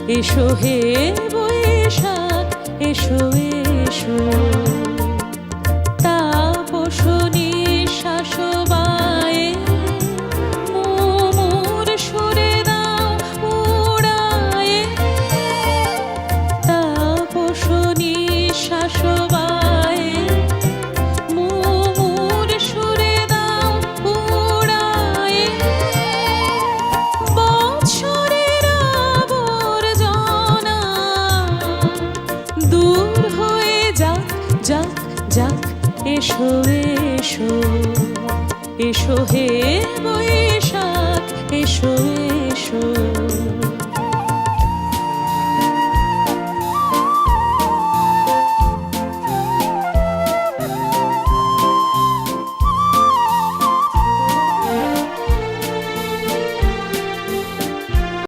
এসো হে বৈশাখ এসো এসো তাপসনী শাসবায়ে মোর সুরে দাও উড়ায়ে তাপসনী শাসবায়ে মোর সুরে দাও উড়ায়ে বৎসরের আবর্জনা দূর হয়ে যাক যাক যাক এসো এসো এসো হে বৈশাখ এসো এসো